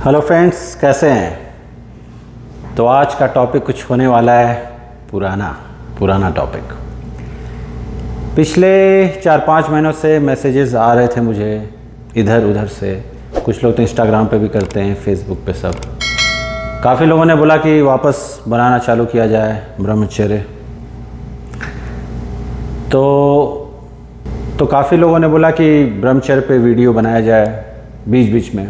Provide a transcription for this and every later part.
Hello friends, कैसे हैं। तो आज का टॉपिक कुछ होने वाला है पुराना टॉपिक। पिछले 4-5 महीनों से मैसेजेस आ रहे थे मुझे इधर उधर से। कुछ लोग तो इंस्टाग्राम पे भी करते हैं, फेसबुक पे सब। काफ़ी लोगों ने बोला कि वापस बनाना चालू किया जाए ब्रह्मचर्य। तो काफ़ी लोगों ने बोला कि ब्रह्मचर्य पे वीडियो बनाया जाए बीच बीच में।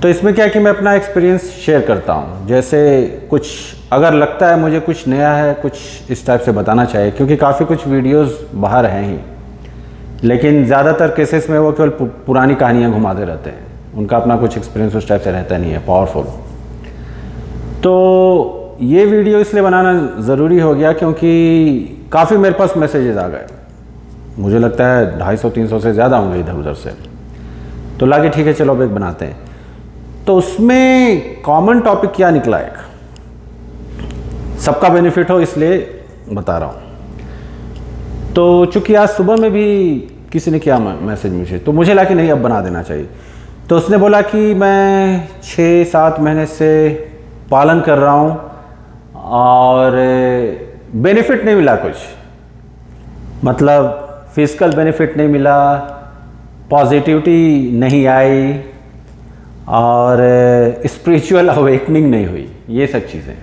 तो इसमें क्या है कि मैं अपना एक्सपीरियंस शेयर करता हूँ। जैसे कुछ अगर लगता है मुझे कुछ नया है, कुछ इस टाइप से बताना चाहिए, क्योंकि काफ़ी कुछ वीडियोस बाहर हैं ही, लेकिन ज़्यादातर केसेस में वो केवल पुरानी कहानियाँ घुमाते रहते हैं। उनका अपना कुछ एक्सपीरियंस उस टाइप से रहता नहीं है पावरफुल। तो ये वीडियो इसलिए बनाना ज़रूरी हो गया क्योंकि काफ़ी मेरे पास मैसेजेस आ गए। मुझे लगता है 250-300 से ज़्यादा होंगे इधर उधर से। तो लगा ठीक है, चलो अब एक बनाते हैं। तो उसमें कॉमन टॉपिक क्या निकला, एक सबका बेनिफिट हो इसलिए बता रहा हूँ। तो चूंकि आज सुबह में भी किसी ने किया मैसेज मुझे, तो मुझे लगा कि नहीं अब बना देना चाहिए। तो उसने बोला कि मैं 6-7 महीने से पालन कर रहा हूँ और बेनिफिट नहीं मिला कुछ, मतलब फिजिकल बेनिफिट नहीं मिला, पॉजिटिविटी नहीं आई और स्पिरिचुअल अवेकनिंग नहीं हुई, ये सब चीज़ें।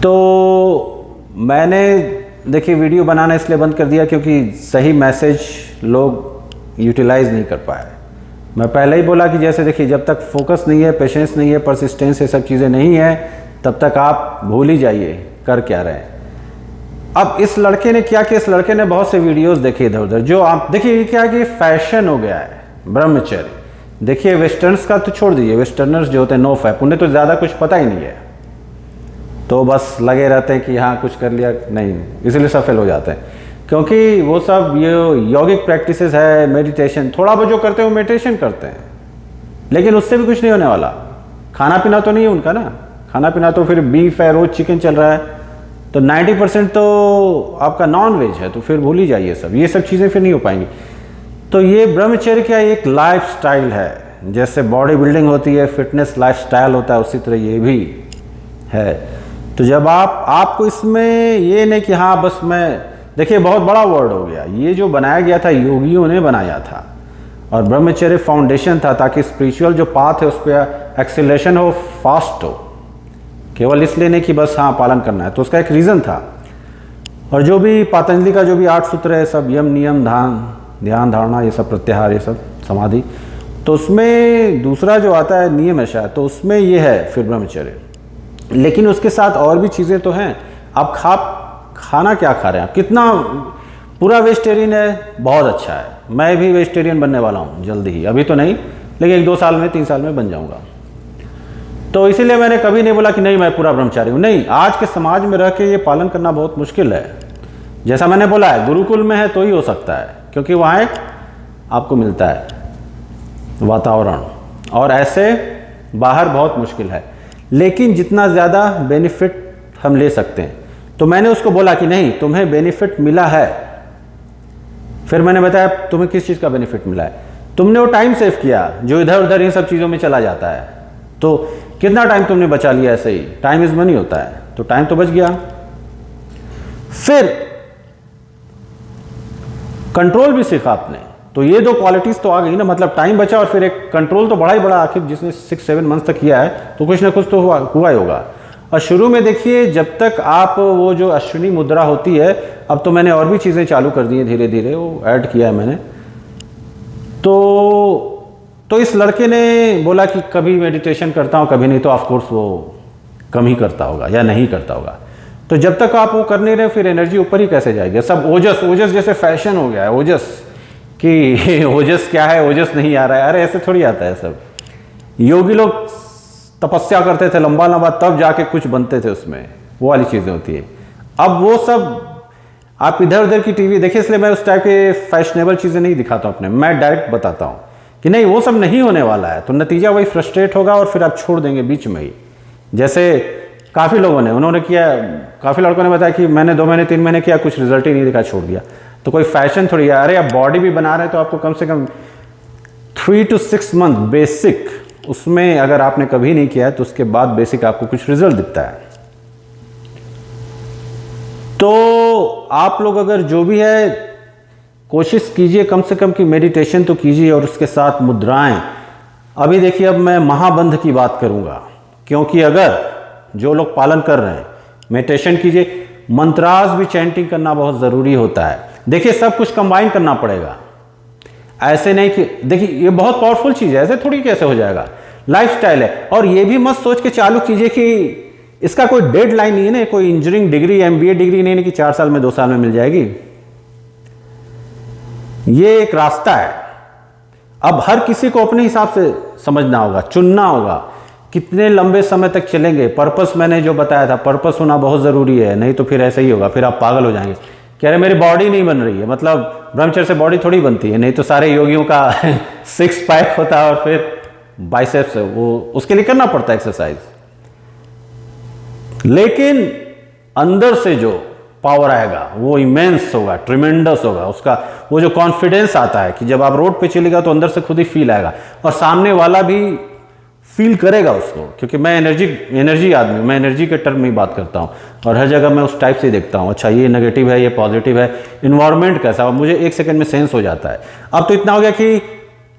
तो मैंने देखिए वीडियो बनाना इसलिए बंद कर दिया क्योंकि सही मैसेज लोग यूटिलाइज नहीं कर पाए। मैं पहले ही बोला कि जैसे देखिए, जब तक फोकस नहीं है, पेशेंस नहीं है, परसिस्टेंस, ये सब चीज़ें नहीं है, तब तक आप भूल ही जाइए कर क्या रहे हैं। अब इस लड़के ने क्या किया, इस लड़के ने बहुत से वीडियोस देखे इधर उधर। जो आप देखिए ये क्या कि फैशन हो गया है ब्रह्मचर्य। देखिए वेस्टर्न्स का तो छोड़ दीजिए, वेस्टर्नर्स जो होते हैं नो फैप, उन्हें तो ज़्यादा कुछ पता ही नहीं है, तो बस लगे रहते हैं कि हाँ कुछ कर लिया, नहीं, इसीलिए सफल हो जाते हैं। क्योंकि वो सब ये यौगिक प्रैक्टिसेस है, मेडिटेशन, थोड़ा बहुत जो करते हैं वो मेडिटेशन करते हैं, लेकिन उससे भी कुछ नहीं होने वाला। खाना पीना तो नहीं है उनका ना, खाना पीना तो फिर बीफ है, रोज चिकन चल रहा है, तो 90% तो आपका नॉन वेज है, तो फिर भूल ही जाइए सब, ये सब चीज़ें फिर नहीं हो पाएंगी। तो ये ब्रह्मचर्य क्या एक लाइफ स्टाइल है। जैसे बॉडी बिल्डिंग होती है, फिटनेस लाइफ स्टाइल होता है, उसी तरह ये भी है। तो जब आपको इसमें ये नहीं कि हाँ बस मैं, देखिए बहुत बड़ा वर्ड हो गया, ये जो बनाया गया था योगियों ने बनाया था, और ब्रह्मचर्य फाउंडेशन था ताकि स्पिरिचुअल जो पाथ है उस पर एक्सेलरेशन हो, फास्ट हो, केवल इसलिए नहीं कि बस हाँ पालन करना है। तो उसका एक रीज़न था। और जो भी पतंजलि का जो भी 8 सूत्र है सब, यम नियम ध्यान धारणा, ये सब प्रत्याहार, ये सब समाधि, तो उसमें दूसरा जो आता है नियम है शायद, तो उसमें ये है फिर ब्रह्मचर्य। लेकिन उसके साथ और भी चीज़ें तो हैं। आप खाना क्या खा रहे हैं, आप कितना पूरा वेजिटेरियन है, बहुत अच्छा है। मैं भी वेजिटेरियन बनने वाला हूँ जल्दी ही, अभी तो नहीं, लेकिन 1-2 साल में 3 साल में बन जाऊँगा। तो इसीलिए मैंने कभी नहीं बोला कि नहीं मैं पूरा ब्रह्मचारी हूँ, नहीं। आज के समाज में रह के ये पालन करना बहुत मुश्किल है। जैसा मैंने बोला है, गुरुकुल में है तो ही हो सकता है, क्योंकि वहाँ एक आपको मिलता है वातावरण, और ऐसे बाहर बहुत मुश्किल है। लेकिन जितना ज़्यादा बेनिफिट हम ले सकते हैं, तो मैंने उसको बोला कि नहीं तुम्हें बेनिफिट मिला है। फिर मैंने बताया तुम्हें किस चीज़ का बेनिफिट मिला है। तुमने वो टाइम सेव किया जो इधर उधर इन सब चीज़ों में चला जाता है, तो कितना टाइम तुमने बचा लिया। ऐसे ही टाइम इज मनी होता है, तो टाइम तो बच गया। फिर कंट्रोल भी सीखा आपने, तो ये 2 क्वालिटीज तो आ गई ना, मतलब टाइम बचा और फिर एक कंट्रोल तो बड़ा ही बड़ा। आखिर जिसने 6-7 मंथ तक किया है तो कुछ ना कुछ तो हुआ ही होगा। और शुरू में देखिए, जब तक आप वो जो अश्विनी मुद्रा होती है, अब तो मैंने और भी चीज़ें चालू कर दी हैं धीरे धीरे, वो ऐड किया है मैंने। तो इस लड़के ने बोला कि कभी मेडिटेशन करता हूँ कभी नहीं, तो ऑफकोर्स वो कम ही करता होगा या नहीं करता होगा। तो जब तक आप वो कर नहीं रहे, फिर एनर्जी ऊपर ही कैसे जाएगी। सब ओजस जैसे फैशन हो गया है, ओजस कि ओजस क्या है, ओजस नहीं आ रहा है। अरे ऐसे थोड़ी आता है सब। योगी लोग तपस्या करते थे लंबा लंबा, तब जाके कुछ बनते थे, उसमें वो वाली चीज़ें होती है। अब वो सब आप इधर उधर की टीवी देखिए, इसलिए मैं उस टाइप के फैशनेबल चीज़ें नहीं दिखाता हूँ अपने। मैं डायरेक्ट बताता हूँ कि नहीं वो सब नहीं होने वाला है, तो नतीजा वही फ्रस्ट्रेट होगा और फिर आप छोड़ देंगे बीच में ही। जैसे काफ़ी लोगों ने उन्होंने किया, काफ़ी लड़कों ने बताया कि मैंने 2 महीने 3 महीने किया, कुछ रिजल्ट ही नहीं दिखा, छोड़ दिया। तो कोई फैशन थोड़ी है। अरे आप बॉडी भी बना रहे हैं तो आपको कम से कम 3 to 6 मंथ बेसिक, उसमें अगर आपने कभी नहीं किया है तो उसके बाद बेसिक आपको कुछ रिजल्ट दिखता है। तो आप लोग अगर जो भी है कोशिश कीजिए कम से कम कि मेडिटेशन तो कीजिए और उसके साथ मुद्राएं। अभी देखिए, अब मैं महाबंध की बात करूंगा, क्योंकि अगर जो लोग पालन कर रहे हैं मेडिटेशन कीजिए, मंत्रास भी चैंटिंग करना बहुत ज़रूरी होता है। देखिए, सब कुछ कंबाइन करना पड़ेगा, ऐसे नहीं कि देखिए ये बहुत पावरफुल चीज़ है, ऐसे थोड़ी कैसे हो जाएगा, लाइफस्टाइल है। और ये भी मत सोच के चालू कीजिए कि इसका कोई डेडलाइन नहीं है ना, कोई इंजीनियरिंग डिग्री एमबीए डिग्री नहीं है कि 4 साल में 2 साल में मिल जाएगी। ये एक रास्ता है। अब हर किसी को अपने हिसाब से समझना होगा, चुनना होगा कितने लंबे समय तक चलेंगे। पर्पस मैंने जो बताया था, पर्पस होना बहुत ज़रूरी है, नहीं तो फिर ऐसा ही होगा, फिर आप पागल हो जाएंगे। कह रहे मेरी बॉडी नहीं बन रही है, मतलब ब्रह्मचर्य से बॉडी थोड़ी बनती है, नहीं तो सारे योगियों का 6 पैक होता है और फिर बाइसेप्स, वो उसके लिए करना पड़ता है एक्सरसाइज। लेकिन अंदर से जो पावर आएगा वो इमेंस होगा, ट्रिमेंडस होगा। उसका वो जो कॉन्फिडेंस आता है कि जब आप रोड पे चलेगा तो अंदर से खुद ही फील आएगा और सामने वाला भी फील करेगा उसको, क्योंकि मैं एनर्जी आदमी हूँ, मैं एनर्जी के टर्म में ही बात करता हूँ और हर जगह मैं उस टाइप से ही देखता हूँ। अच्छा ये नेगेटिव है, ये पॉजिटिव है, इन्वायरमेंट कैसा, मुझे 1 सेकंड में सेंस हो जाता है। अब तो इतना हो गया कि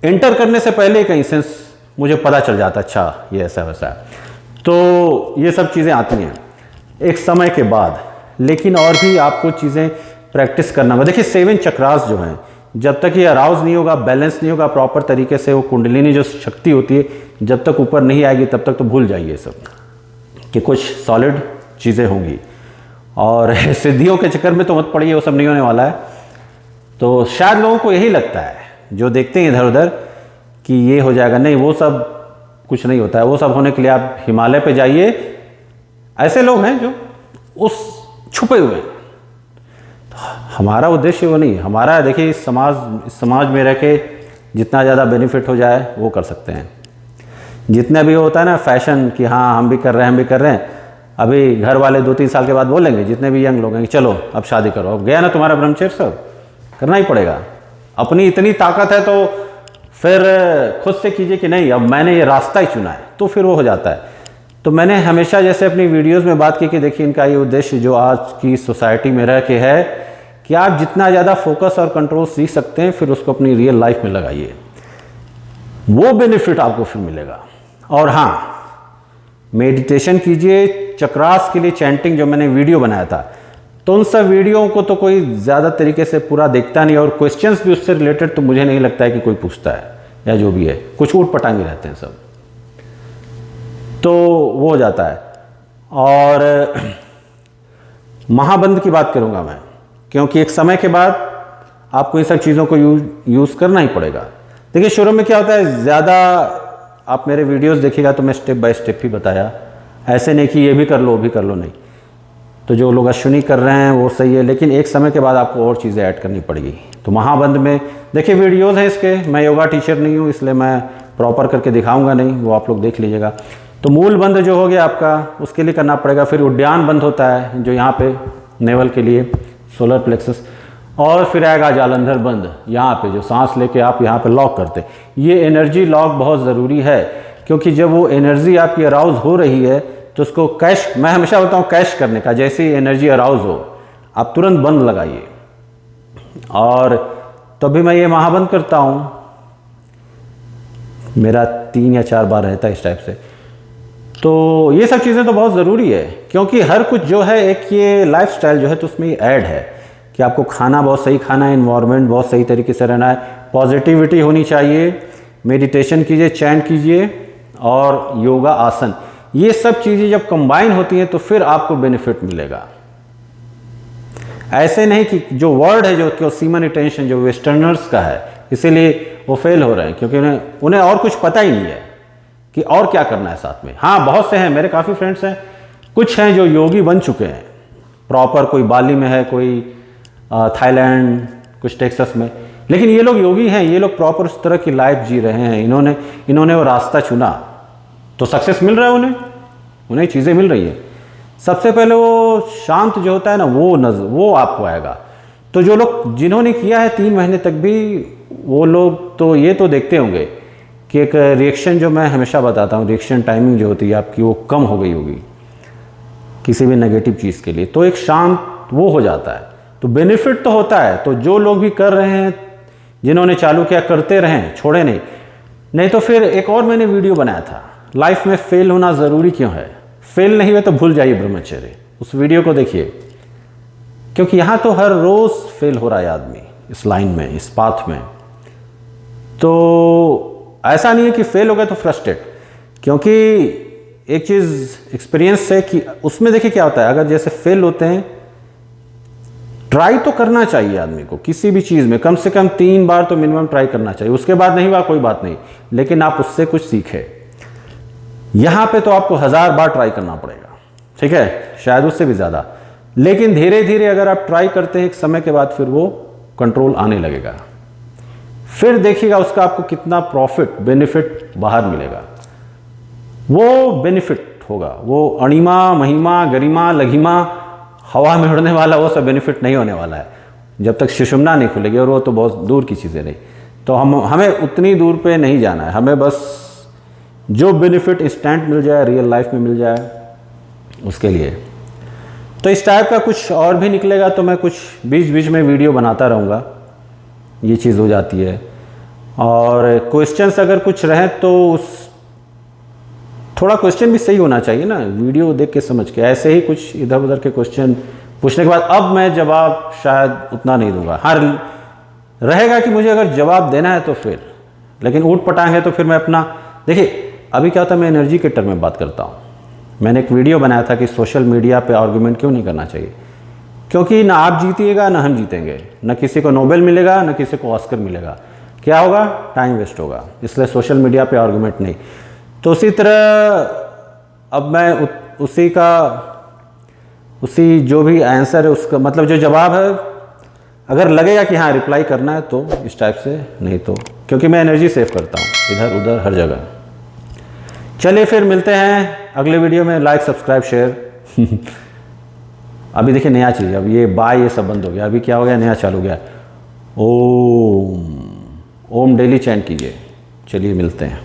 एंटर करने से पहले कहीं सेंस मुझे पता चल जाता है, अच्छा ये ऐसा वैसा है। तो ये सब चीज़ें आती हैं एक समय के बाद, लेकिन और भी आपको चीज़ें प्रैक्टिस करना होगा। देखिए 7 चक्रास जो हैं, जब तक ये अराउज नहीं होगा, बैलेंस नहीं होगा प्रॉपर तरीके से, वो कुंडलिनी जो शक्ति होती है जब तक ऊपर नहीं आएगी तब तक तो भूल जाइए सब कि कुछ सॉलिड चीज़ें होंगी। और सिद्धियों के चक्कर में तो मत पड़िए, वो सब नहीं होने वाला है। तो शायद लोगों को यही लगता है जो देखते हैं इधर उधर कि ये हो जाएगा, नहीं वो सब कुछ नहीं होता है। वो सब होने के लिए आप हिमालय पे जाइए, ऐसे लोग हैं जो उस छुपे हुए हैं। तो हमारा उद्देश्य वो नहीं है, हमारा देखिए इस समाज में रह के जितना ज़्यादा बेनिफिट हो जाए वो कर सकते हैं। जितना भी होता है ना फैशन कि हाँ हम भी कर रहे हैं, हम भी कर रहे हैं, अभी घर वाले 2-3 साल के बाद बोलेंगे, जितने भी यंग लोग हैं कि चलो अब शादी करो, अब गया ना तुम्हारा ब्रह्मचर्य, सब करना ही पड़ेगा। अपनी इतनी ताकत है तो फिर खुद से कीजिए कि नहीं अब मैंने ये रास्ता ही चुना है, तो फिर वो हो जाता है। तो मैंने हमेशा जैसे अपनी वीडियोस में बात की कि देखिए इनका ये उद्देश्य जो आज की सोसाइटी में रह के है कि आप जितना ज़्यादा फोकस और कंट्रोल सीख सकते हैं फिर उसको अपनी रियल लाइफ में लगाइए, वो बेनिफिट आपको फिर मिलेगा। और हाँ, मेडिटेशन कीजिए, चक्रास के लिए चैंटिंग जो मैंने वीडियो बनाया था, तो उन सब वीडियो को तो कोई ज़्यादा तरीके से पूरा देखता नहीं, और क्वेश्चंस भी उससे रिलेटेड तो मुझे नहीं लगता है कि कोई पूछता है, या जो भी है कुछ ऊट पटांगे रहते हैं सब, तो वो हो जाता है। और महाबंध की बात करूंगा मैं, क्योंकि एक समय के बाद आपको इन सब चीज़ों को यूज़ करना ही पड़ेगा। देखिए शुरू में क्या होता है, ज़्यादा आप मेरे वीडियोस देखिएगा तो मैं स्टेप बाय स्टेप ही बताया, ऐसे नहीं कि ये भी कर लो वो भी कर लो, नहीं। तो जो लोग अश्विनी कर रहे हैं वो सही है, लेकिन एक समय के बाद आपको और चीज़ें ऐड करनी पड़ेगी। तो महाबंध में देखिए वीडियोज़ हैं इसके, मैं योगा टीचर नहीं हूँ इसलिए मैं प्रॉपर करके दिखाऊंगा नहीं, वो आप लोग देख लीजिएगा। तो मूल बंध जो हो गया आपका, उसके लिए करना पड़ेगा। फिर उद्यान बंध होता है जो यहाँ पे नेवल के लिए, सोलर प्लेक्सस, और फिर आएगा जालंधर बंद, यहाँ पे जो सांस लेके आप यहाँ पे लॉक करते। ये एनर्जी लॉक बहुत ज़रूरी है, क्योंकि जब वो एनर्जी आपकी अराउज हो रही है तो उसको कैश, मैं हमेशा बताऊँ कैश करने का, जैसे ही एनर्जी अराउज हो आप तुरंत बंद लगाइए। और तभी मैं ये महाबंद करता हूँ, मेरा 3 या 4 बार रहता है इस टाइप से। तो ये सब चीज़ें तो बहुत ज़रूरी है, क्योंकि हर कुछ जो है एक ये लाइफस्टाइल जो है तो उसमें ऐड है कि आपको खाना बहुत सही खाना है, इन्वायरमेंट बहुत सही तरीके से रहना है, पॉजिटिविटी होनी चाहिए, मेडिटेशन कीजिए, चैंट कीजिए और योगा आसन, ये सब चीज़ें जब कंबाइन होती हैं तो फिर आपको बेनिफिट मिलेगा। ऐसे नहीं कि जो वर्ड है जो सीमन अटेंशन जो वेस्टर्नर्स का है, इसीलिए वो फेल हो रहे हैं, क्योंकि उन्हें और कुछ पता ही नहीं है कि और क्या करना है साथ में। हाँ बहुत से हैं, मेरे काफ़ी फ्रेंड्स हैं, कुछ हैं जो योगी बन चुके हैं प्रॉपर, कोई बाली में है, कोई थाईलैंड, कुछ टेक्सास में, लेकिन ये लोग योगी हैं, ये लोग प्रॉपर उस तरह की लाइफ जी रहे हैं। इन्होंने वो रास्ता चुना तो सक्सेस मिल रहा है, उन्हें चीज़ें मिल रही हैं। सबसे पहले वो शांत जो होता है ना, वो आपको आएगा। तो जो लोग जिन्होंने किया है 3 महीने तक भी वो लोग तो ये तो देखते होंगे कि एक रिएक्शन जो मैं हमेशा बताता हूँ, रिएक्शन टाइमिंग जो होती है आपकी वो कम हो गई होगी किसी भी नेगेटिव चीज़ के लिए, तो एक शांत वो हो जाता है। तो बेनिफिट तो होता है। तो जो लोग भी कर रहे हैं, जिन्होंने चालू किया, करते रहें, छोड़े नहीं। नहीं तो फिर एक और मैंने वीडियो बनाया था, लाइफ में फेल होना ज़रूरी क्यों है। फेल नहीं हुए तो भूल जाइए ब्रह्मचर्य, उस वीडियो को देखिए, क्योंकि यहाँ तो हर रोज़ फेल हो रहा है आदमी इस लाइन में, इस पाथ में। तो ऐसा नहीं है कि फेल हो गए तो फ्रस्ट्रेट, क्योंकि एक चीज़ एक्सपीरियंस से कि उसमें देखिए क्या होता है, अगर जैसे फेल होते हैं, ट्राई तो करना चाहिए आदमी को किसी भी चीज़ में, कम से कम 3 बार तो मिनिमम ट्राई करना चाहिए। उसके बाद नहीं हुआ कोई बात नहीं, लेकिन आप उससे कुछ सीखें। यहाँ पे तो आपको 1000 बार ट्राई करना पड़ेगा, ठीक है, शायद उससे भी ज़्यादा। लेकिन धीरे धीरे अगर आप ट्राई करते हैं, एक समय के बाद फिर वो कंट्रोल आने लगेगा। फिर देखिएगा उसका आपको कितना प्रॉफिट, बेनिफिट बाहर मिलेगा। वो बेनिफिट होगा, वो अणिमा, महिमा, गरिमा, लघिमा, हवा में उड़ने वाला, वो सब बेनिफिट नहीं होने वाला है जब तक सुषुम्ना नहीं खुलेगी, और वो तो बहुत दूर की चीज़ें नहीं। तो हमें उतनी दूर पे नहीं जाना है, हमें बस जो बेनिफिट इंस्टेंट मिल जाए, रियल लाइफ में मिल जाए, उसके लिए। तो इस टाइप का कुछ और भी निकलेगा तो मैं कुछ बीच बीच में वीडियो बनाता रहूँगा, ये चीज़ हो जाती है। और क्वेश्चंस अगर कुछ रहें तो उस थोड़ा क्वेश्चन भी सही होना चाहिए ना, वीडियो देख के समझ के। ऐसे ही कुछ इधर उधर के क्वेश्चन पूछने के बाद अब मैं जवाब शायद उतना नहीं दूंगा। हाँ, रहेगा कि मुझे अगर जवाब देना है तो फिर, लेकिन ऊट पटांग है तो फिर मैं अपना, देखिए अभी क्या होता है, मैं एनर्जी के टर्म में बात करता हूँ। मैंने एक वीडियो बनाया था कि सोशल मीडिया पे आर्गूमेंट क्यों नहीं करना चाहिए, क्योंकि ना आप जीतिएगा ना हम जीतेंगे, ना किसी को नोबेल मिलेगा ना किसी को ऑस्कर मिलेगा। क्या होगा, टाइम वेस्ट होगा। इसलिए सोशल मीडिया पे आर्गूमेंट नहीं। तो उसी तरह अब मैं उसी जो भी आंसर है उसका मतलब जो जवाब है, अगर लगेगा कि हाँ रिप्लाई करना है तो इस टाइप से, नहीं तो, क्योंकि मैं एनर्जी सेव करता हूँ इधर उधर हर जगह। चलिए फिर मिलते हैं अगले वीडियो में। Like, subscribe, share. अभी देखिए नया चीज़, अब ये बाय ये सब बंद हो गया, अभी क्या हो गया, नया चालू हो गया। ओम डेली चैंट कीजिए। चलिए मिलते हैं।